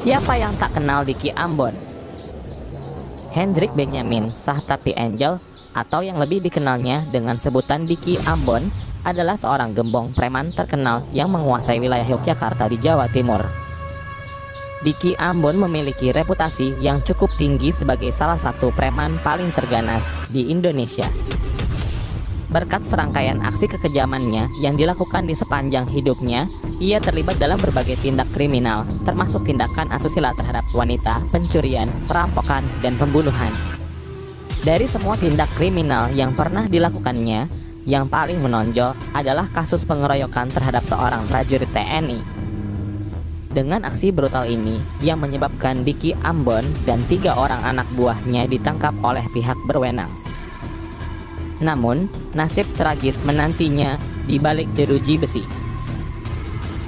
Siapa yang tak kenal Diki Ambon? Hendrik Benjamin Sahtapi Angel, atau yang lebih dikenalnya dengan sebutan Diki Ambon, adalah seorang gembong preman terkenal yang menguasai wilayah Yogyakarta di Jawa Timur. Diki Ambon memiliki reputasi yang cukup tinggi sebagai salah satu preman paling terganas di Indonesia. Berkat serangkaian aksi kekejamannya yang dilakukan di sepanjang hidupnya, ia terlibat dalam berbagai tindak kriminal, termasuk tindakan asusila terhadap wanita, pencurian, perampokan, dan pembunuhan. Dari semua tindak kriminal yang pernah dilakukannya, yang paling menonjol adalah kasus pengeroyokan terhadap seorang prajurit TNI. Dengan aksi brutal ini, yang menyebabkan Diki Ambon dan 3 orang anak buahnya ditangkap oleh pihak berwenang. Namun, nasib tragis menantinya di balik jeruji besi.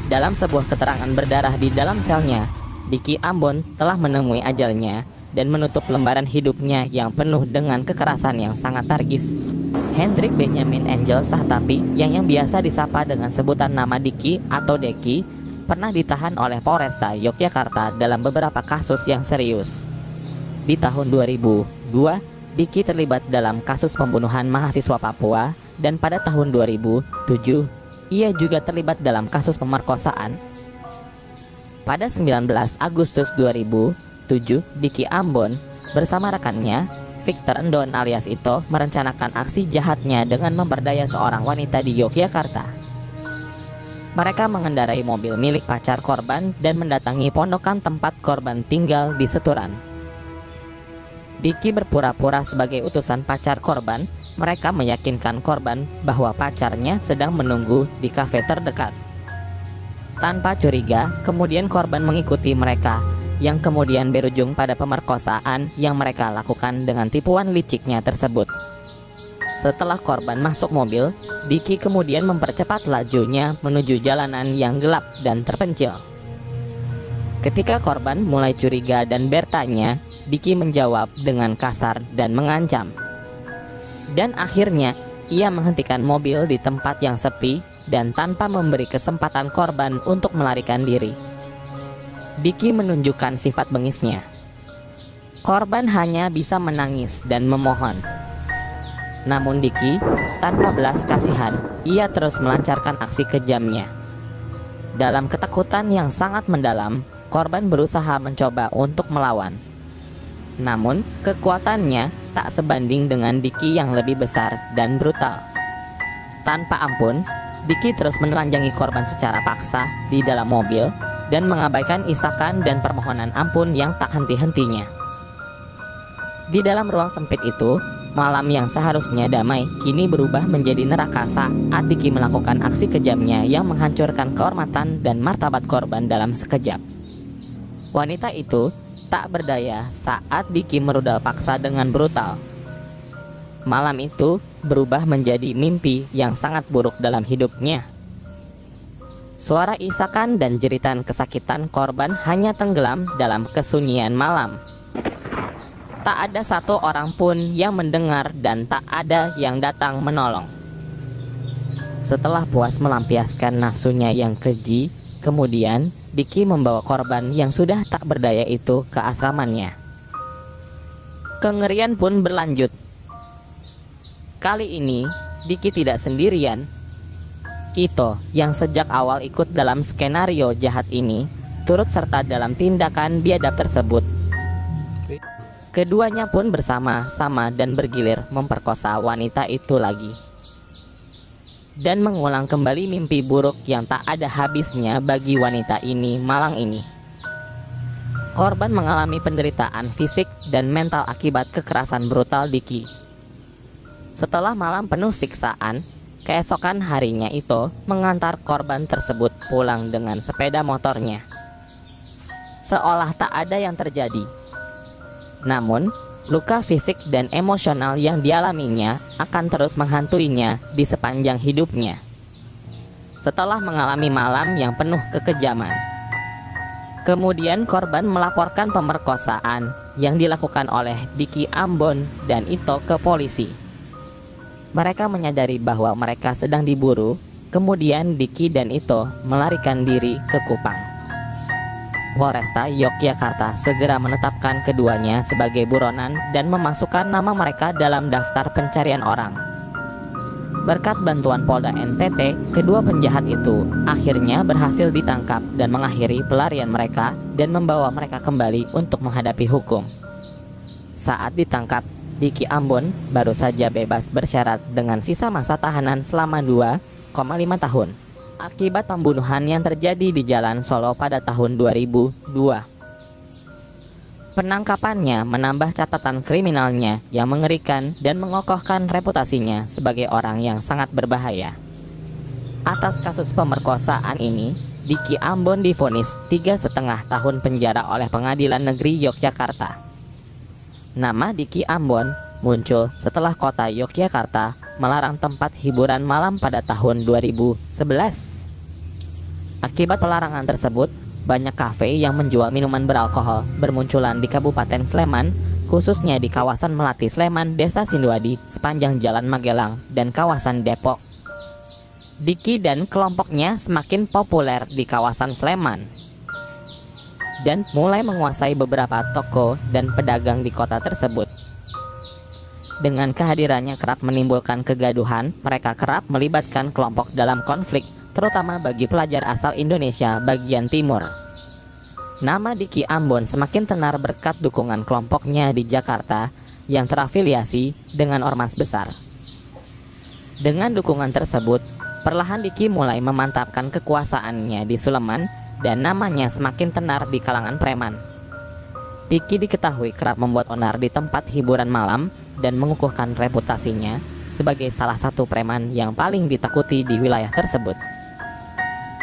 Dalam sebuah keterangan berdarah di dalam selnya, Diki Ambon telah menemui ajalnya dan menutup lembaran hidupnya yang penuh dengan kekerasan yang sangat tragis. Hendrik Benjamin Angel Sahtapi, yang biasa disapa dengan sebutan nama Diki atau Deki, pernah ditahan oleh Polresta Yogyakarta dalam beberapa kasus yang serius. Di tahun 2002, Diki terlibat dalam kasus pembunuhan mahasiswa Papua, dan pada tahun 2007, ia juga terlibat dalam kasus pemerkosaan. Pada 19 Agustus 2007, Diki Ambon bersama rekannya, Victor Endon alias Ito, merencanakan aksi jahatnya dengan memperdaya seorang wanita di Yogyakarta. Mereka mengendarai mobil milik pacar korban dan mendatangi pondokan tempat korban tinggal di Seturan. Diki berpura-pura sebagai utusan pacar korban. Mereka meyakinkan korban bahwa pacarnya sedang menunggu di kafe terdekat. Tanpa curiga, kemudian korban mengikuti mereka, yang kemudian berujung pada pemerkosaan yang mereka lakukan dengan tipuan liciknya tersebut. Setelah korban masuk mobil, Diki kemudian mempercepat lajunya menuju jalanan yang gelap dan terpencil. Ketika korban mulai curiga dan bertanya, Diki menjawab dengan kasar dan mengancam. Dan akhirnya, ia menghentikan mobil di tempat yang sepi dan tanpa memberi kesempatan korban untuk melarikan diri. Diki menunjukkan sifat bengisnya. Korban hanya bisa menangis dan memohon. Namun Diki, tanpa belas kasihan, ia terus melancarkan aksi kejamnya. Dalam ketakutan yang sangat mendalam, korban berusaha mencoba untuk melawan. Namun, kekuatannya tak sebanding dengan Diki yang lebih besar dan brutal. Tanpa ampun, Diki terus menelanjangi korban secara paksa di dalam mobil dan mengabaikan isakan dan permohonan ampun yang tak henti-hentinya. Di dalam ruang sempit itu, malam yang seharusnya damai kini berubah menjadi neraka saat Diki melakukan aksi kejamnya yang menghancurkan kehormatan dan martabat korban dalam sekejap. Wanita itu tak berdaya saat Diki merudal paksa dengan brutal. Malam itu berubah menjadi mimpi yang sangat buruk dalam hidupnya. Suara isakan dan jeritan kesakitan korban hanya tenggelam dalam kesunyian malam. Tak ada satu orang pun yang mendengar dan tak ada yang datang menolong. Setelah puas melampiaskan nafsunya yang keji, kemudian Diki membawa korban yang sudah tak berdaya itu ke asramanya. Kengerian pun berlanjut. Kali ini, Diki tidak sendirian. Ito, yang sejak awal ikut dalam skenario jahat ini, turut serta dalam tindakan biadab tersebut. Keduanya pun bersama-sama dan bergilir memperkosa wanita itu lagi. Dan mengulang kembali mimpi buruk yang tak ada habisnya bagi wanita ini malang ini. Korban mengalami penderitaan fisik dan mental akibat kekerasan brutal Diki. Setelah malam penuh siksaan, keesokan harinya itu mengantar korban tersebut pulang dengan sepeda motornya. Seolah tak ada yang terjadi. Namun, luka fisik dan emosional yang dialaminya akan terus menghantuinya di sepanjang hidupnya. Setelah mengalami malam yang penuh kekejaman, kemudian korban melaporkan pemerkosaan yang dilakukan oleh Diki Ambon dan Ito ke polisi. Mereka menyadari bahwa mereka sedang diburu, kemudian Diki dan Ito melarikan diri ke Kupang. Polresta Yogyakarta segera menetapkan keduanya sebagai buronan dan memasukkan nama mereka dalam daftar pencarian orang. Berkat bantuan Polda NTT, kedua penjahat itu akhirnya berhasil ditangkap dan mengakhiri pelarian mereka dan membawa mereka kembali untuk menghadapi hukum. Saat ditangkap, Diki Ambon baru saja bebas bersyarat dengan sisa masa tahanan selama 2,5 tahun akibat pembunuhan yang terjadi di Jalan Solo pada tahun 2002. Penangkapannya menambah catatan kriminalnya yang mengerikan dan mengokohkan reputasinya sebagai orang yang sangat berbahaya. Atas kasus pemerkosaan ini, Diki Ambon divonis 3,5 tahun penjara oleh Pengadilan Negeri Yogyakarta. Nama Diki Ambon muncul setelah kota Yogyakarta melarang tempat hiburan malam pada tahun 2011. Akibat pelarangan tersebut, banyak kafe yang menjual minuman beralkohol bermunculan di Kabupaten Sleman, khususnya di kawasan Melati Sleman, Desa Sinduadi, sepanjang Jalan Magelang, dan kawasan Depok. Diki dan kelompoknya semakin populer di kawasan Sleman dan mulai menguasai beberapa toko dan pedagang di kota tersebut. Dengan kehadirannya kerap menimbulkan kegaduhan, mereka kerap melibatkan kelompok dalam konflik, terutama bagi pelajar asal Indonesia bagian timur. Nama Diki Ambon semakin tenar berkat dukungan kelompoknya di Jakarta yang terafiliasi dengan ormas besar. Dengan dukungan tersebut, perlahan Diki mulai memantapkan kekuasaannya di Suleman dan namanya semakin tenar di kalangan preman. Diki diketahui kerap membuat onar di tempat hiburan malam dan mengukuhkan reputasinya sebagai salah satu preman yang paling ditakuti di wilayah tersebut.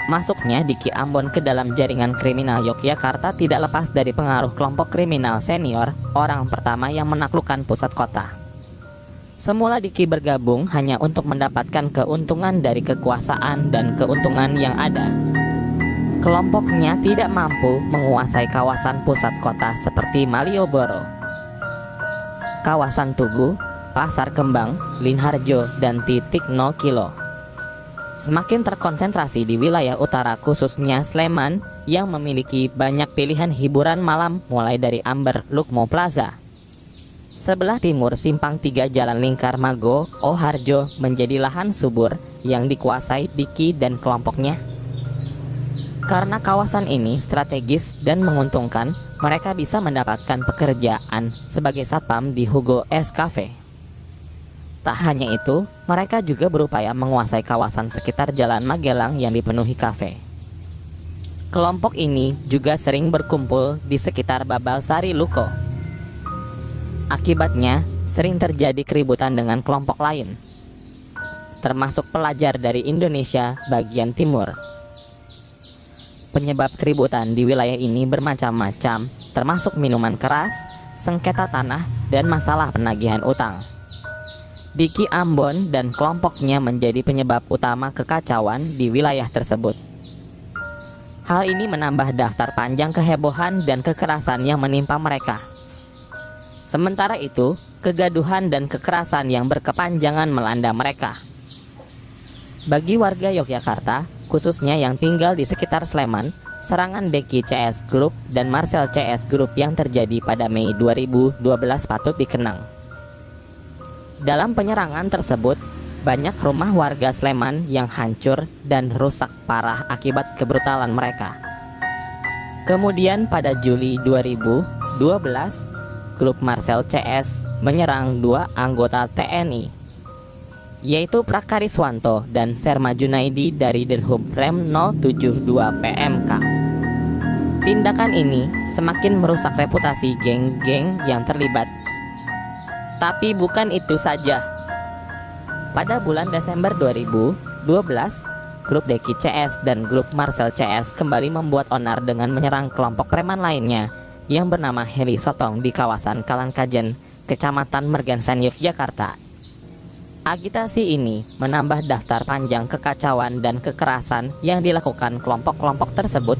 Masuknya Diki Ambon ke dalam jaringan kriminal Yogyakarta tidak lepas dari pengaruh kelompok kriminal senior, orang pertama yang menaklukkan pusat kota. Semula Diki bergabung hanya untuk mendapatkan keuntungan dari kekuasaan dan keuntungan yang ada. Kelompoknya tidak mampu menguasai kawasan pusat kota seperti Malioboro, kawasan Tugu, Pasar Kembang, Linharjo, dan titik 0 kilo. Semakin terkonsentrasi di wilayah utara khususnya Sleman yang memiliki banyak pilihan hiburan malam mulai dari Amber Lukmo Plaza. Sebelah timur Simpang 3 Jalan Lingkar Mago, Oharjo menjadi lahan subur yang dikuasai Diki dan kelompoknya. Karena kawasan ini strategis dan menguntungkan, mereka bisa mendapatkan pekerjaan sebagai satpam di Hugo S Cafe. Tak hanya itu, mereka juga berupaya menguasai kawasan sekitar Jalan Magelang yang dipenuhi kafe. Kelompok ini juga sering berkumpul di sekitar Babalsari Luko. Akibatnya, sering terjadi keributan dengan kelompok lain, termasuk pelajar dari Indonesia bagian timur. Penyebab keributan di wilayah ini bermacam-macam, termasuk minuman keras, sengketa tanah, dan masalah penagihan utang. Diki Ambon dan kelompoknya menjadi penyebab utama kekacauan di wilayah tersebut. Hal ini menambah daftar panjang kehebohan dan kekerasan yang menimpa mereka. Sementara itu, kegaduhan dan kekerasan yang berkepanjangan melanda mereka. Bagi warga Yogyakarta, khususnya yang tinggal di sekitar Sleman, serangan Diki CS Group dan Marcel CS Group yang terjadi pada Mei 2012 patut dikenang. Dalam penyerangan tersebut, banyak rumah warga Sleman yang hancur dan rusak parah akibat kebrutalan mereka. Kemudian pada Juli 2012, grup Marcel CS menyerang 2 anggota TNI, yaitu Prakariswanto dan Serma Junaidi dari Denhub Rem 072 PMK. Tindakan ini semakin merusak reputasi geng-geng yang terlibat. Tapi bukan itu saja. Pada bulan Desember 2012, grup Deki CS dan grup Marcel CS kembali membuat onar dengan menyerang kelompok preman lainnya yang bernama Heli Sotong di kawasan Kalangkajen, Kecamatan Mergensan, Yogyakarta. Agitasi ini menambah daftar panjang kekacauan dan kekerasan yang dilakukan kelompok-kelompok tersebut.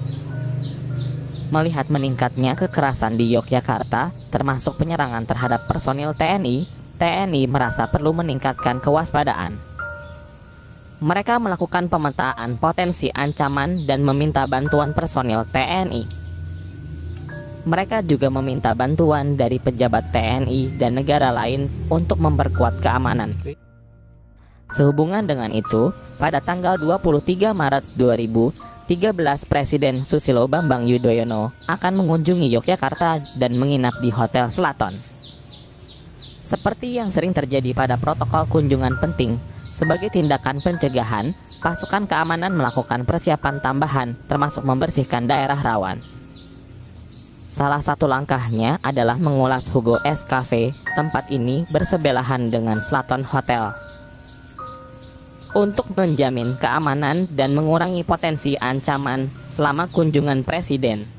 Melihat meningkatnya kekerasan di Yogyakarta, termasuk penyerangan terhadap personil TNI merasa perlu meningkatkan kewaspadaan. Mereka melakukan pemetaan potensi ancaman dan meminta bantuan personil TNI. Mereka juga meminta bantuan dari pejabat TNI dan negara lain untuk memperkuat keamanan. Sehubungan dengan itu, pada tanggal 23 Maret 2013 Presiden Susilo Bambang Yudhoyono akan mengunjungi Yogyakarta dan menginap di Hotel Sheraton. Seperti yang sering terjadi pada protokol kunjungan penting, sebagai tindakan pencegahan, pasukan keamanan melakukan persiapan tambahan termasuk membersihkan daerah rawan. Salah satu langkahnya adalah mengulas Hugo S Cafe. Tempat ini bersebelahan dengan Sheraton Hotel. Untuk menjamin keamanan dan mengurangi potensi ancaman selama kunjungan Presiden,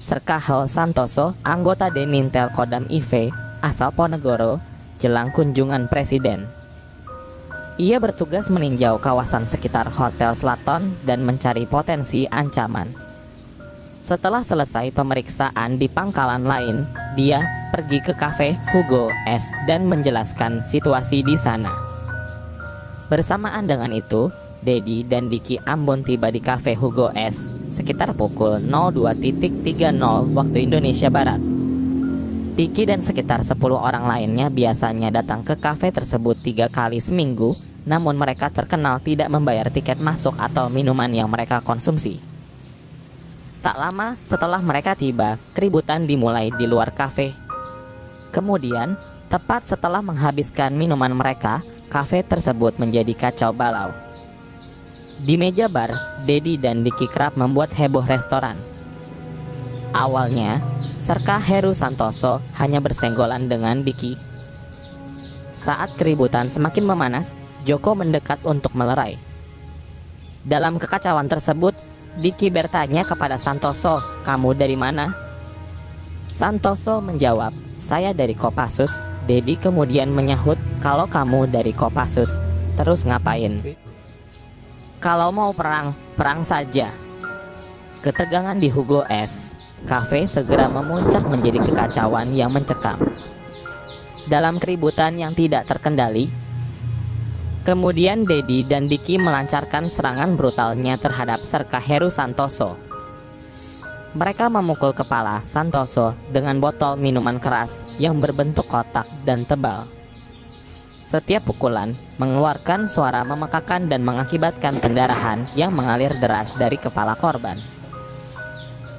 Serkahel Santoso, anggota Denintel Kodam IV asal Ponegoro, jelang kunjungan Presiden. Ia bertugas meninjau kawasan sekitar Hotel Sheraton dan mencari potensi ancaman. Setelah selesai pemeriksaan di pangkalan lain, dia pergi ke kafe Hugo S dan menjelaskan situasi di sana. Bersamaan dengan itu, Dedi dan Diki Ambon tiba di kafe Hugo S sekitar pukul 02.30 waktu Indonesia Barat. Diki dan sekitar 10 orang lainnya biasanya datang ke kafe tersebut 3 kali seminggu, namun mereka terkenal tidak membayar tiket masuk atau minuman yang mereka konsumsi. Tak lama setelah mereka tiba, keributan dimulai di luar kafe. Kemudian, tepat setelah menghabiskan minuman mereka, kafe tersebut menjadi kacau balau. Di meja bar, Dedi dan Diki kerap membuat heboh restoran. Awalnya, Serka Heru Santoso hanya bersenggolan dengan Diki. Saat keributan semakin memanas, Joko mendekat untuk melerai. Dalam kekacauan tersebut, Diki bertanya kepada Santoso, "Kamu dari mana?" Santoso menjawab, "Saya dari Kopassus." Dedi kemudian menyahut, "Kalau kamu dari Kopassus, terus ngapain?" "Kalau mau perang, perang saja." Ketegangan di Hugo S Cafe segera memuncak menjadi kekacauan yang mencekam. Dalam keributan yang tidak terkendali, kemudian Dedi dan Diki melancarkan serangan brutalnya terhadap Serka Heru Santoso. Mereka memukul kepala Santoso dengan botol minuman keras yang berbentuk kotak dan tebal. Setiap pukulan mengeluarkan suara memekakan dan mengakibatkan pendarahan yang mengalir deras dari kepala korban.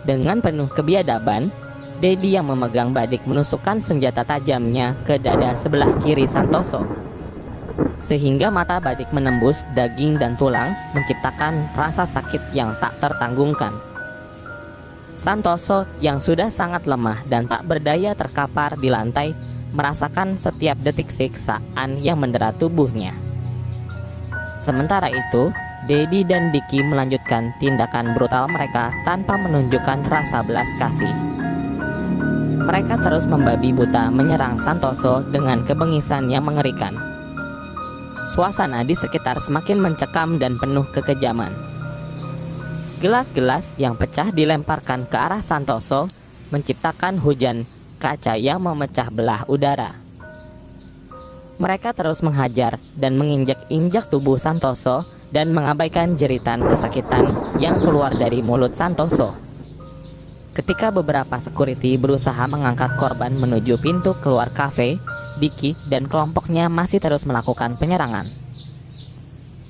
Dengan penuh kebiadaban, Dedi yang memegang badik menusukkan senjata tajamnya ke dada sebelah kiri Santoso, sehingga mata badik menembus daging dan tulang, menciptakan rasa sakit yang tak tertanggungkan. Santoso yang sudah sangat lemah dan tak berdaya terkapar di lantai, merasakan setiap detik siksaan yang mendera tubuhnya. Sementara itu, Dedi dan Diki melanjutkan tindakan brutal mereka tanpa menunjukkan rasa belas kasih. Mereka terus membabi buta menyerang Santoso dengan kebengisan yang mengerikan. Suasana di sekitar semakin mencekam dan penuh kekejaman. Gelas-gelas yang pecah dilemparkan ke arah Santoso, menciptakan hujan kaca yang memecah belah udara. Mereka terus menghajar dan menginjak-injak tubuh Santoso dan mengabaikan jeritan kesakitan yang keluar dari mulut Santoso. Ketika beberapa security berusaha mengangkat korban menuju pintu keluar kafe, Diki dan kelompoknya masih terus melakukan penyerangan.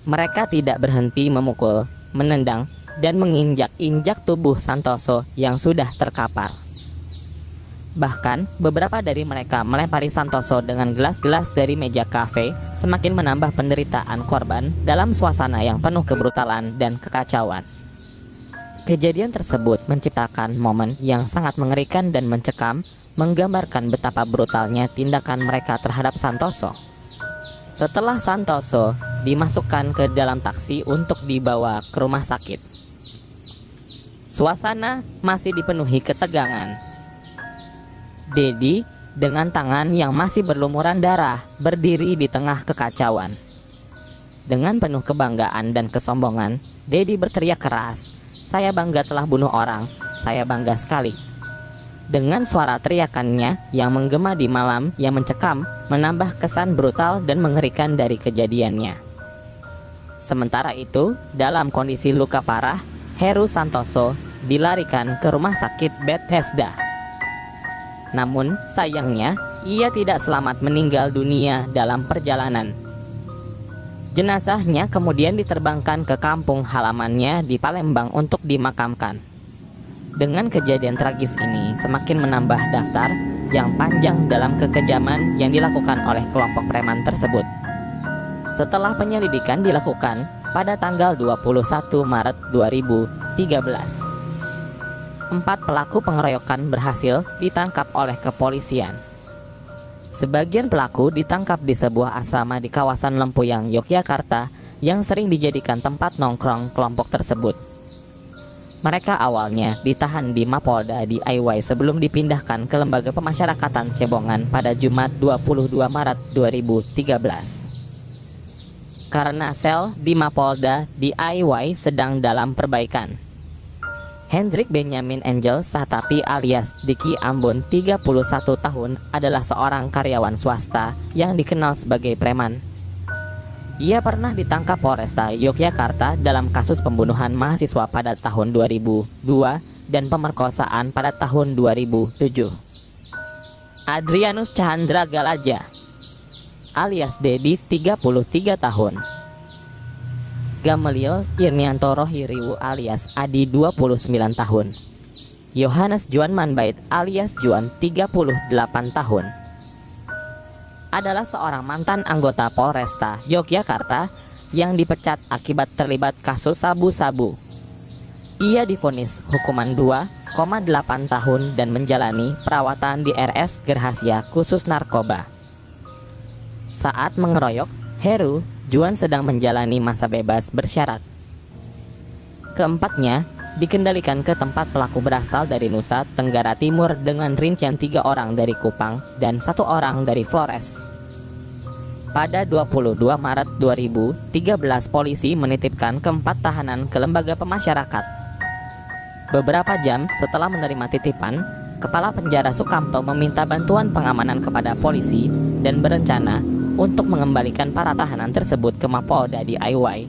Mereka tidak berhenti memukul, menendang, dan menginjak-injak tubuh Santoso yang sudah terkapar. Bahkan, beberapa dari mereka melempari Santoso dengan gelas-gelas dari meja kafe, semakin menambah penderitaan korban dalam suasana yang penuh kebrutalan dan kekacauan. Kejadian tersebut menciptakan momen yang sangat mengerikan dan mencekam, menggambarkan betapa brutalnya tindakan mereka terhadap Santoso. Setelah Santoso dimasukkan ke dalam taksi untuk dibawa ke rumah sakit, suasana masih dipenuhi ketegangan. Dedi dengan tangan yang masih berlumuran darah berdiri di tengah kekacauan. Dengan penuh kebanggaan dan kesombongan, Dedi berteriak keras, "Saya bangga telah bunuh orang, saya bangga sekali." Dengan suara teriakannya yang menggema di malam yang mencekam, menambah kesan brutal dan mengerikan dari kejadiannya. Sementara itu, dalam kondisi luka parah, Heru Santoso dilarikan ke rumah sakit Bethesda. Namun sayangnya ia tidak selamat meninggal dunia dalam perjalanan. Jenazahnya kemudian diterbangkan ke kampung halamannya di Palembang untuk dimakamkan. Dengan kejadian tragis ini semakin menambah daftar yang panjang dalam kekejaman yang dilakukan oleh kelompok preman tersebut. Setelah penyelidikan dilakukan pada tanggal 21 Maret 2013. 4 pelaku pengeroyokan berhasil ditangkap oleh kepolisian. Sebagian pelaku ditangkap di sebuah asrama di kawasan Lempuyang, Yogyakarta yang sering dijadikan tempat nongkrong kelompok tersebut. Mereka awalnya ditahan di Mapolda DIY sebelum dipindahkan ke Lembaga Pemasyarakatan Cebongan pada Jumat 22 Maret 2013. Karena sel di Mapolda DIY sedang dalam perbaikan. Hendrik Benyamin Angel Sahtapi alias Diki Ambon 31 tahun adalah seorang karyawan swasta yang dikenal sebagai preman. Ia pernah ditangkap Polresta Yogyakarta dalam kasus pembunuhan mahasiswa pada tahun 2002 dan pemerkosaan pada tahun 2007. Adrianus Chandra Galaja alias Dedi 33 tahun. Gamaliel Irnianto Rohiriu alias Adi 29 tahun. Yohanes Juan Manbait alias Juan 38 tahun. Adalah seorang mantan anggota Polresta Yogyakarta yang dipecat akibat terlibat kasus sabu-sabu. Ia divonis hukuman 2,8 tahun dan menjalani perawatan di RS Gerhasia khusus narkoba. Saat mengeroyok, Heru Juan sedang menjalani masa bebas bersyarat. Keempatnya dikendalikan ke tempat pelaku berasal dari Nusa Tenggara Timur dengan rincian 3 orang dari Kupang dan 1 orang dari Flores. Pada 22 Maret 2013 polisi menitipkan keempat tahanan ke Lembaga Pemasyarakatan. Beberapa jam setelah menerima titipan, Kepala Penjara Sukamto meminta bantuan pengamanan kepada polisi dan berencana untuk mengembalikan para tahanan tersebut ke Mapolda DIY.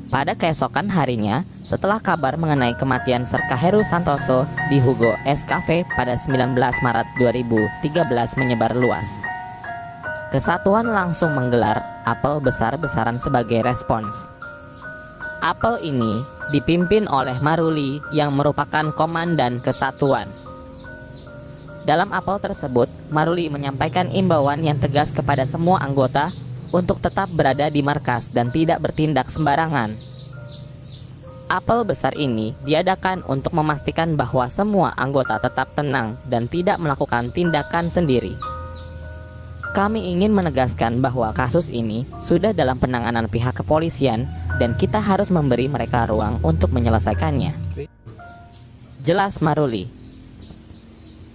Pada keesokan harinya, setelah kabar mengenai kematian Serka Heru Santoso di Hugo S Cafe pada 19 Maret 2013 menyebar luas. Kesatuan langsung menggelar apel besar-besaran sebagai respons. Apel ini dipimpin oleh Maruli yang merupakan komandan kesatuan. Dalam apel tersebut, Maruli menyampaikan imbauan yang tegas kepada semua anggota untuk tetap berada di markas dan tidak bertindak sembarangan. Apel besar ini diadakan untuk memastikan bahwa semua anggota tetap tenang dan tidak melakukan tindakan sendiri. Kami ingin menegaskan bahwa kasus ini sudah dalam penanganan pihak kepolisian dan kita harus memberi mereka ruang untuk menyelesaikannya. Jelas Maruli.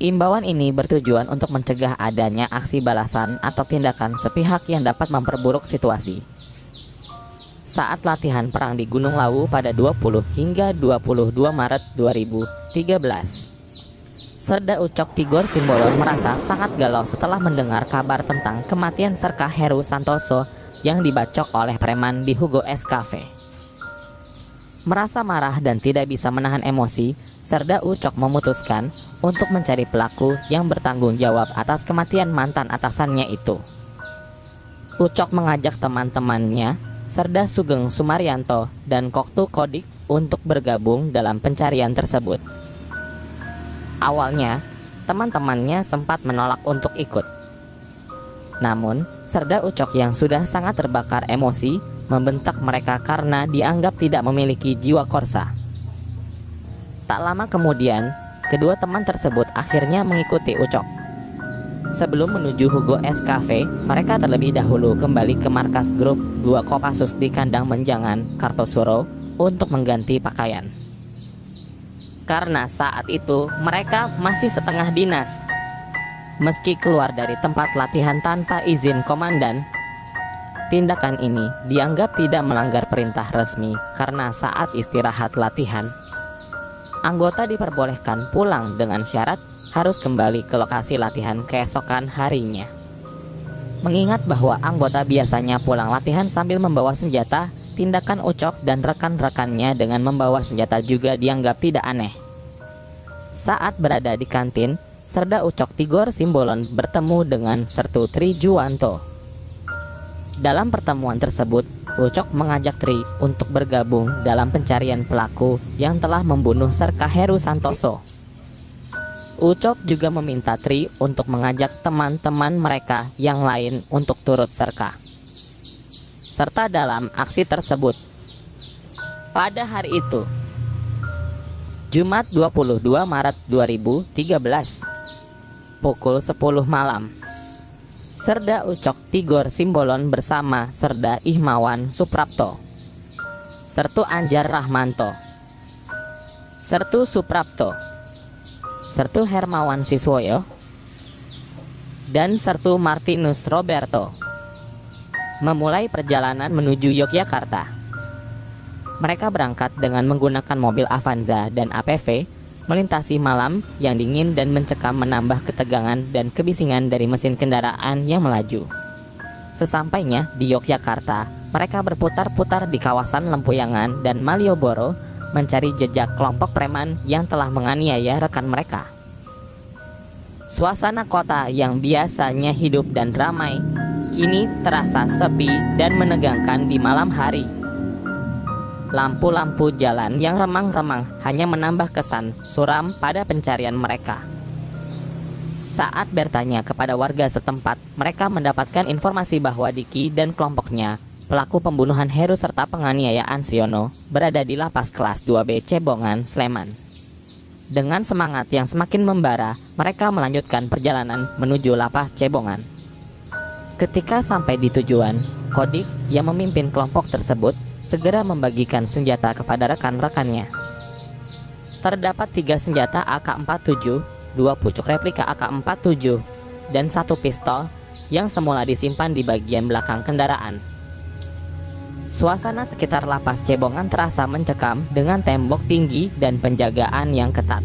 Imbauan ini bertujuan untuk mencegah adanya aksi balasan atau tindakan sepihak yang dapat memperburuk situasi. Saat latihan perang di Gunung Lawu pada 20 hingga 22 Maret 2013, Serda Ucok Tigor Simbolon merasa sangat galau setelah mendengar kabar tentang kematian Serka Heru Santoso yang dibacok oleh preman di Hugo S Cafe. Merasa marah dan tidak bisa menahan emosi, Serda Ucok memutuskan untuk mencari pelaku yang bertanggung jawab atas kematian mantan atasannya itu. Ucok mengajak teman-temannya, Serda Sugeng Sumaryanto dan Koktu Kodik untuk bergabung dalam pencarian tersebut. Awalnya, teman-temannya sempat menolak untuk ikut. Namun, Serda Ucok yang sudah sangat terbakar emosi membentak mereka karena dianggap tidak memiliki jiwa korsa. Tak lama kemudian, kedua teman tersebut akhirnya mengikuti Ucok. Sebelum menuju Hugo S Cafe, mereka terlebih dahulu kembali ke markas grup 2 Kopassus di Kandang Menjangan, Kartosuro untuk mengganti pakaian. Karena saat itu mereka masih setengah dinas. Meski keluar dari tempat latihan tanpa izin komandan, tindakan ini dianggap tidak melanggar perintah resmi karena saat istirahat latihan, anggota diperbolehkan pulang dengan syarat harus kembali ke lokasi latihan keesokan harinya. Mengingat bahwa anggota biasanya pulang latihan sambil membawa senjata, tindakan Ucok dan rekan-rekannya dengan membawa senjata juga dianggap tidak aneh. Saat berada di kantin, Serda Ucok Tigor Simbolon bertemu dengan Sertu Tri Juwanto. Dalam pertemuan tersebut, Ucok mengajak Tri untuk bergabung dalam pencarian pelaku yang telah membunuh Serka Heru Santoso. Ucok juga meminta Tri untuk mengajak teman-teman mereka yang lain untuk turut serta dalam aksi tersebut. Pada hari itu, Jumat 22 Maret 2013, pukul 10 malam, Serda Ucok Tigor Simbolon bersama Serda Ihmawan Suprapto, Sertu Anjar Rahmanto, Sertu Suprapto, Sertu Hermawan Siswoyo, dan Sertu Martinus Roberto memulai perjalanan menuju Yogyakarta. Mereka berangkat dengan menggunakan mobil Avanza dan APV, melintasi malam yang dingin dan mencekam menambah ketegangan dan kebisingan dari mesin kendaraan yang melaju. Sesampainya di Yogyakarta, mereka berputar-putar di kawasan Lempuyangan dan Malioboro mencari jejak kelompok preman yang telah menganiaya rekan mereka. Suasana kota yang biasanya hidup dan ramai kini terasa sepi dan menegangkan di malam hari. Lampu-lampu jalan yang remang-remang hanya menambah kesan suram pada pencarian mereka. Saat bertanya kepada warga setempat, mereka mendapatkan informasi bahwa Diki dan kelompoknya, pelaku pembunuhan Heru serta penganiayaan Siono, berada di lapas kelas 2B Cebongan, Sleman. Dengan semangat yang semakin membara, mereka melanjutkan perjalanan menuju lapas Cebongan. Ketika sampai di tujuan, Kodik yang memimpin kelompok tersebut segera membagikan senjata kepada rekan-rekannya. Terdapat 3 senjata AK-47, 2 pucuk replika AK-47, dan 1 pistol yang semula disimpan di bagian belakang kendaraan. Suasana sekitar lapas Cebongan terasa mencekam dengan tembok tinggi dan penjagaan yang ketat.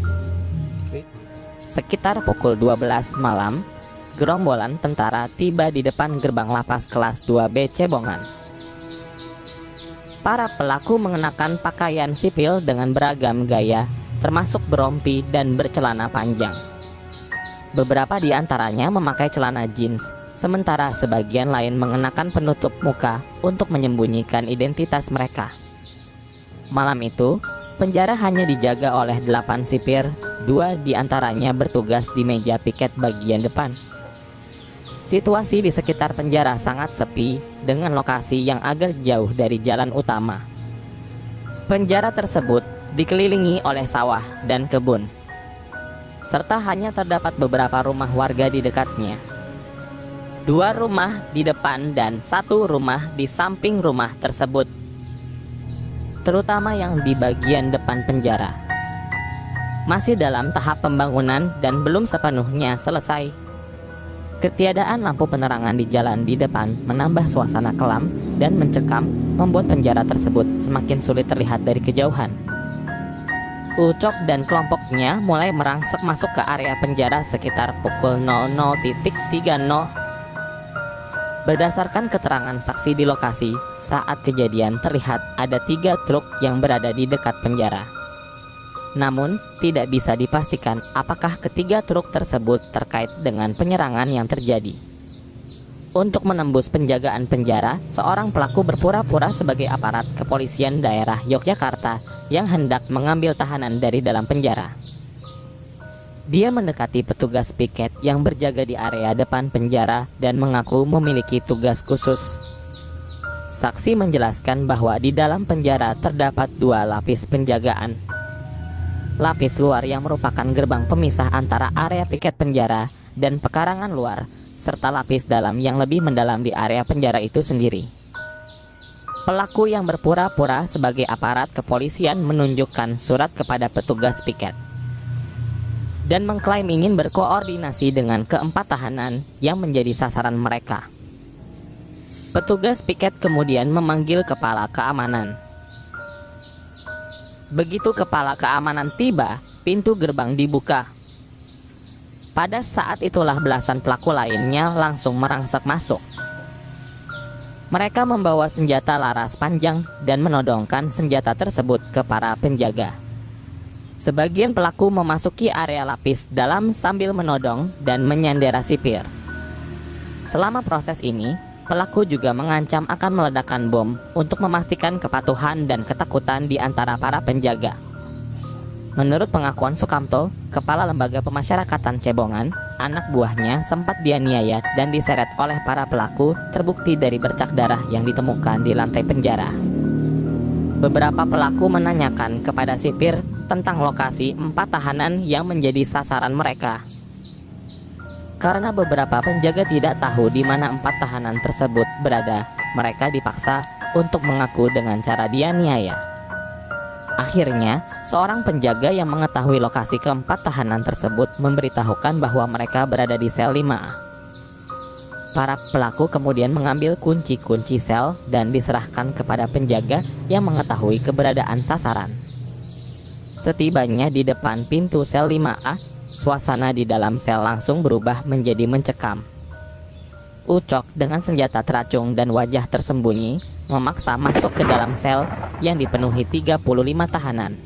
Sekitar pukul 12 malam, gerombolan tentara tiba di depan gerbang lapas kelas 2B Cebongan. Para pelaku mengenakan pakaian sipil dengan beragam gaya, termasuk berompi dan bercelana panjang. Beberapa di antaranya memakai celana jeans, sementara sebagian lain mengenakan penutup muka untuk menyembunyikan identitas mereka. Malam itu, penjara hanya dijaga oleh 8 sipir, 2 di antaranya bertugas di meja piket bagian depan. Situasi di sekitar penjara sangat sepi dengan lokasi yang agak jauh dari jalan utama. Penjara tersebut dikelilingi oleh sawah dan kebun, serta hanya terdapat beberapa rumah warga di dekatnya. 2 rumah di depan dan 1 rumah di samping rumah tersebut, terutama yang di bagian depan penjara, masih dalam tahap pembangunan dan belum sepenuhnya selesai. Ketiadaan lampu penerangan di jalan di depan menambah suasana kelam dan mencekam, membuat penjara tersebut semakin sulit terlihat dari kejauhan. Ucok dan kelompoknya mulai merangsek masuk ke area penjara sekitar pukul 00.30. Berdasarkan keterangan saksi di lokasi, saat kejadian terlihat ada 3 truk yang berada di dekat penjara. Namun, tidak bisa dipastikan apakah ketiga truk tersebut terkait dengan penyerangan yang terjadi. Untuk menembus penjagaan penjara, seorang pelaku berpura-pura sebagai aparat kepolisian daerah Yogyakarta yang hendak mengambil tahanan dari dalam penjara. Dia mendekati petugas piket yang berjaga di area depan penjara dan mengaku memiliki tugas khusus. Saksi menjelaskan bahwa di dalam penjara terdapat 2 lapis penjagaan. Lapis luar yang merupakan gerbang pemisah antara area piket penjara dan pekarangan luar, serta lapis dalam yang lebih mendalam di area penjara itu sendiri. Pelaku yang berpura-pura sebagai aparat kepolisian menunjukkan surat kepada petugas piket dan mengklaim ingin berkoordinasi dengan keempat tahanan yang menjadi sasaran mereka. Petugas piket kemudian memanggil kepala keamanan. Begitu kepala keamanan tiba, pintu gerbang dibuka. Pada saat itulah belasan pelaku lainnya langsung merangsek masuk. Mereka membawa senjata laras panjang dan menodongkan senjata tersebut ke para penjaga. Sebagian pelaku memasuki area lapis dalam sambil menodong dan menyandera sipir. Selama proses ini, pelaku juga mengancam akan meledakkan bom untuk memastikan kepatuhan dan ketakutan di antara para penjaga. Menurut pengakuan Sukamto, kepala lembaga pemasyarakatan Cebongan, anak buahnya sempat dianiaya dan diseret oleh para pelaku, terbukti dari bercak darah yang ditemukan di lantai penjara. Beberapa pelaku menanyakan kepada sipir tentang lokasi 4 tahanan yang menjadi sasaran mereka. Karena beberapa penjaga tidak tahu di mana 4 tahanan tersebut berada, mereka dipaksa untuk mengaku dengan cara dianiaya. Akhirnya, seorang penjaga yang mengetahui lokasi keempat tahanan tersebut memberitahukan bahwa mereka berada di sel 5A. Para pelaku kemudian mengambil kunci-kunci sel dan diserahkan kepada penjaga yang mengetahui keberadaan sasaran. Setibanya di depan pintu sel 5A, suasana di dalam sel langsung berubah menjadi mencekam. Ucok dengan senjata teracung dan wajah tersembunyi memaksa masuk ke dalam sel yang dipenuhi 35 tahanan.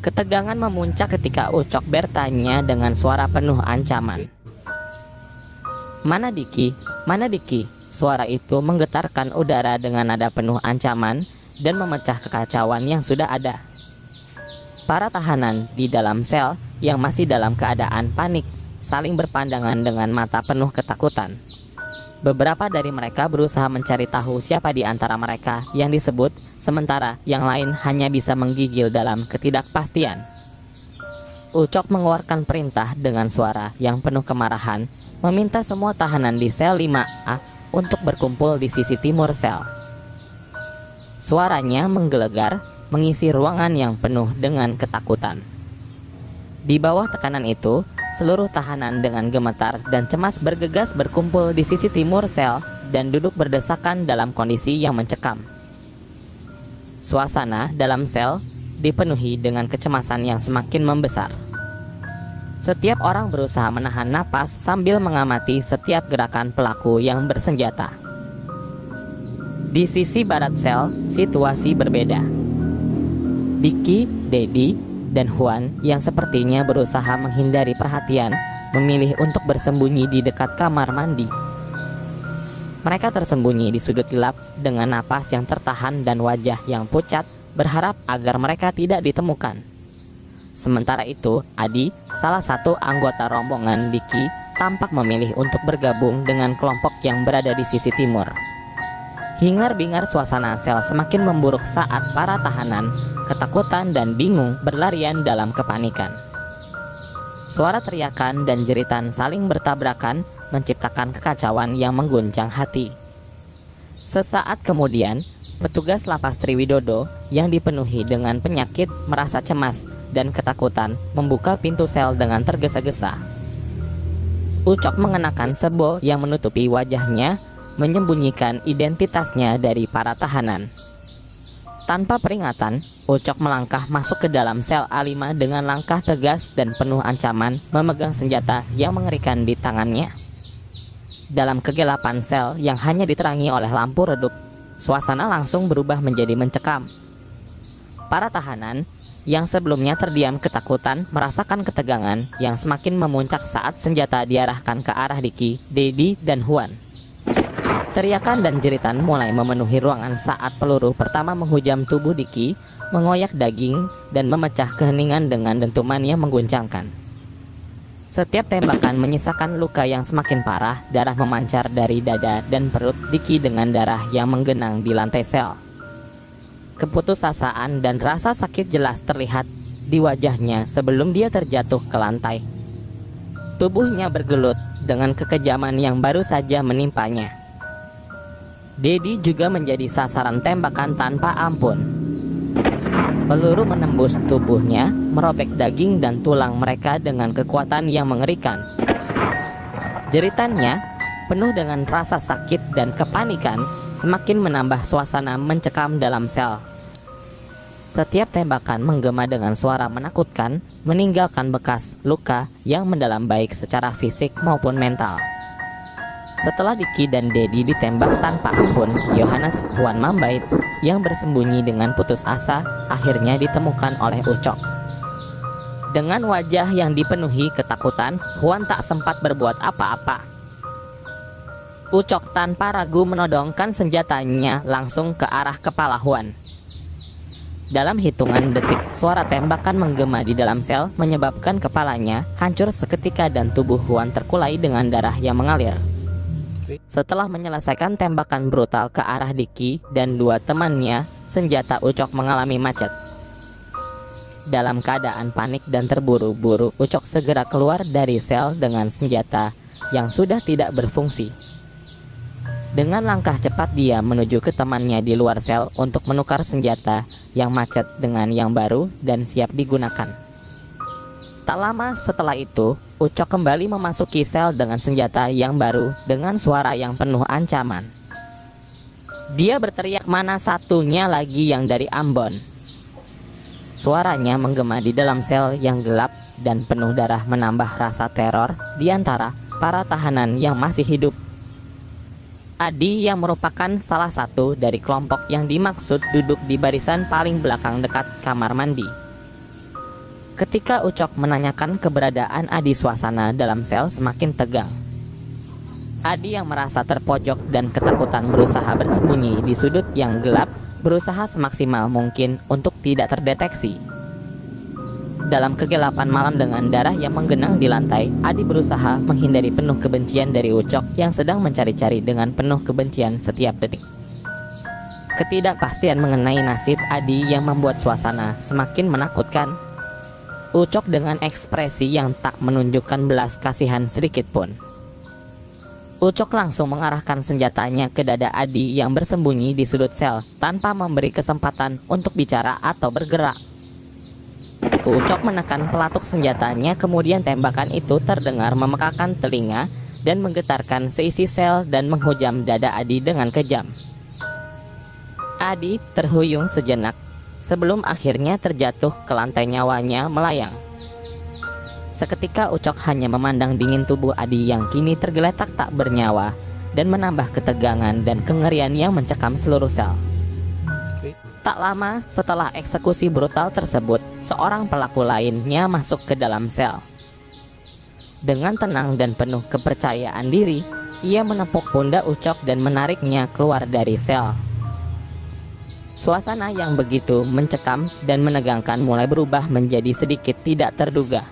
Ketegangan memuncak ketika Ucok bertanya dengan suara penuh ancaman. "Mana Diki? Mana Diki?" Suara itu menggetarkan udara dengan nada penuh ancaman dan memecah kekacauan yang sudah ada. Para tahanan di dalam sel yang masih dalam keadaan panik saling berpandangan dengan mata penuh ketakutan. Beberapa dari mereka berusaha mencari tahu siapa di antara mereka yang disebut, sementara yang lain hanya bisa menggigil dalam ketidakpastian. Ucok mengeluarkan perintah dengan suara yang penuh kemarahan, meminta semua tahanan di sel 5A untuk berkumpul di sisi timur sel. Suaranya menggelegar, mengisi ruangan yang penuh dengan ketakutan. Di bawah tekanan itu, seluruh tahanan dengan gemetar dan cemas bergegas berkumpul di sisi timur sel dan duduk berdesakan dalam kondisi yang mencekam. Suasana dalam sel dipenuhi dengan kecemasan yang semakin membesar. Setiap orang berusaha menahan napas sambil mengamati setiap gerakan pelaku yang bersenjata. Di sisi barat sel, situasi berbeda. Diki, Dedi, dan Huan yang sepertinya berusaha menghindari perhatian memilih untuk bersembunyi di dekat kamar mandi. Mereka tersembunyi di sudut gelap dengan napas yang tertahan dan wajah yang pucat, berharap agar mereka tidak ditemukan. Sementara itu, Adi, salah satu anggota rombongan Diki, tampak memilih untuk bergabung dengan kelompok yang berada di sisi timur. Hingar-bingar suasana sel semakin memburuk saat para tahanan ketakutan dan bingung berlarian dalam kepanikan. Suara teriakan dan jeritan saling bertabrakan menciptakan kekacauan yang mengguncang hati. Sesaat kemudian, petugas lapas Triwidodo yang dipenuhi dengan penyakit merasa cemas dan ketakutan membuka pintu sel dengan tergesa-gesa. Ucok mengenakan sebo yang menutupi wajahnya, menyembunyikan identitasnya dari para tahanan. Tanpa peringatan, Ucok melangkah masuk ke dalam sel A5 dengan langkah tegas dan penuh ancaman, memegang senjata yang mengerikan di tangannya. Dalam kegelapan sel yang hanya diterangi oleh lampu redup, suasana langsung berubah menjadi mencekam. Para tahanan yang sebelumnya terdiam ketakutan merasakan ketegangan yang semakin memuncak saat senjata diarahkan ke arah Diki, Dedi, dan Huan. Teriakan dan jeritan mulai memenuhi ruangan saat peluru pertama menghujam tubuh Diki, mengoyak daging, dan memecah keheningan dengan dentuman yang mengguncangkan. Setiap tembakan menyisakan luka yang semakin parah, darah memancar dari dada dan perut Diki dengan darah yang menggenang di lantai sel. Keputusasaan dan rasa sakit jelas terlihat di wajahnya sebelum dia terjatuh ke lantai. Tubuhnya bergelut dengan kekejaman yang baru saja menimpanya. Dedi juga menjadi sasaran tembakan tanpa ampun. Peluru menembus tubuhnya, merobek daging dan tulang mereka dengan kekuatan yang mengerikan. Jeritannya, penuh dengan rasa sakit dan kepanikan, semakin menambah suasana mencekam dalam sel. Setiap tembakan menggema dengan suara menakutkan, meninggalkan bekas luka yang mendalam baik secara fisik maupun mental. Setelah Diki dan Dedi ditembak tanpa ampun, Yohanes Huan Mambait yang bersembunyi dengan putus asa akhirnya ditemukan oleh Ucok. Dengan wajah yang dipenuhi ketakutan, Huan tak sempat berbuat apa-apa. Ucok tanpa ragu menodongkan senjatanya langsung ke arah kepala Huan. Dalam hitungan detik, suara tembakan menggema di dalam sel menyebabkan kepalanya hancur seketika dan tubuh Huan terkulai dengan darah yang mengalir. Setelah menyelesaikan tembakan brutal ke arah Diki dan dua temannya, senjata Ucok mengalami macet. Dalam keadaan panik dan terburu-buru, Ucok segera keluar dari sel dengan senjata yang sudah tidak berfungsi. Dengan langkah cepat dia menuju ke temannya di luar sel untuk menukar senjata yang macet dengan yang baru dan siap digunakan. Tak lama setelah itu, Ucok kembali memasuki sel dengan senjata yang baru dengan suara yang penuh ancaman. Dia berteriak mana satunya lagi yang dari Ambon. Suaranya menggema di dalam sel yang gelap dan penuh darah menambah rasa teror di antara para tahanan yang masih hidup. Adi yang merupakan salah satu dari kelompok yang dimaksud duduk di barisan paling belakang dekat kamar mandi. Ketika Ucok menanyakan keberadaan Adi, suasana dalam sel semakin tegang. Adi yang merasa terpojok dan ketakutan berusaha bersembunyi di sudut yang gelap, berusaha semaksimal mungkin untuk tidak terdeteksi. Dalam kegelapan malam dengan darah yang menggenang di lantai, Adi berusaha menghindari penuh kebencian dari Ucok yang sedang mencari-cari dengan penuh kebencian setiap detik. Ketidakpastian mengenai nasib Adi yang membuat suasana semakin menakutkan. Ucok dengan ekspresi yang tak menunjukkan belas kasihan sedikit pun. Ucok langsung mengarahkan senjatanya ke dada Adi yang bersembunyi di sudut sel tanpa memberi kesempatan untuk bicara atau bergerak. Ucok menekan pelatuk senjatanya, kemudian tembakan itu terdengar memekakan telinga dan menggetarkan seisi sel dan menghujam dada Adi dengan kejam. Adi terhuyung sejenak sebelum akhirnya terjatuh ke lantai, nyawanya melayang. Seketika Ucok hanya memandang dingin tubuh Adi yang kini tergeletak tak bernyawa dan menambah ketegangan dan kengerian yang mencekam seluruh sel. Tak lama setelah eksekusi brutal tersebut, seorang pelaku lainnya masuk ke dalam sel. Dengan tenang dan penuh kepercayaan diri, ia menepuk pundak Ucok dan menariknya keluar dari sel. Suasana yang begitu mencekam dan menegangkan mulai berubah menjadi sedikit tidak terduga.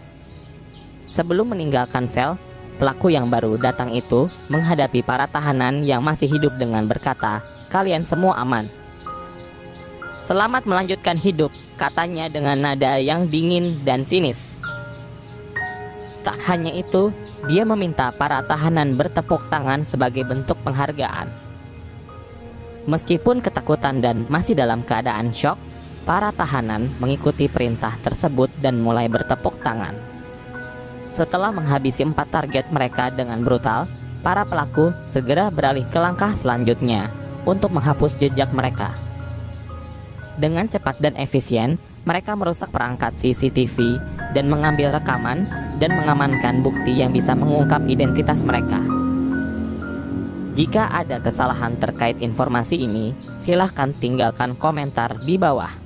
Sebelum meninggalkan sel, pelaku yang baru datang itu menghadapi para tahanan yang masih hidup dengan berkata, "Kalian semua aman. Selamat melanjutkan hidup," katanya dengan nada yang dingin dan sinis. Tak hanya itu, dia meminta para tahanan bertepuk tangan sebagai bentuk penghargaan. Meskipun ketakutan dan masih dalam keadaan syok, para tahanan mengikuti perintah tersebut dan mulai bertepuk tangan. Setelah menghabisi 4 target mereka dengan brutal, para pelaku segera beralih ke langkah selanjutnya untuk menghapus jejak mereka. Dengan cepat dan efisien, mereka merusak perangkat CCTV dan mengambil rekaman dan mengamankan bukti yang bisa mengungkap identitas mereka. Jika ada kesalahan terkait informasi ini, silahkan tinggalkan komentar di bawah.